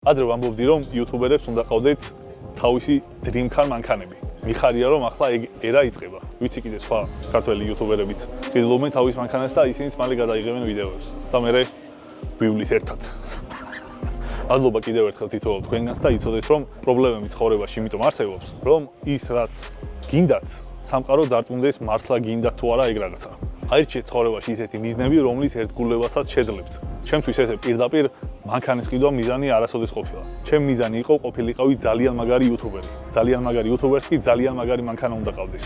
ადრე ვამბობდი, რომ იუთუბერებს უნდა ყავდეთ თავისი dream-car მანქანები. მიხარია, რომ ახლა ეგ ერა იწყება. ვიცი კიდე სხვა ქართველი იუთუბერებიც ყიდულობენ თავის მანქანას და ისინიც მალე გადაიღებენ ვიდეოებს. და მე ვივლით ერთად. მადლობა კიდევ ერთხელ თითოეულ თქვენგანს და იცოდეთ, რომ პრობლემები ცხოვრებაში იმიტომ არსებობს, რომ ის რაც გინდათ, სამყარო დარწმუნდეს მართლა გინდათ თუ არა ეგ რაღაცა. აირჩიეთ ცხოვრებაში ისეთი მიზნები, რომლის ერთგულებასაც შეძლებთ. ჩემთვის ესე პირდაპირ მანქანის ყიდვა მიზანი არასოდეს ყოფილა. ჩემი მიზანი იყო ყოფილიყავი ძალიან მაგარი იუთუბერი. ძალიან მაგარი იუთუბერს კი ძალიან მაგარი მანქანა უნდა ყავდეს.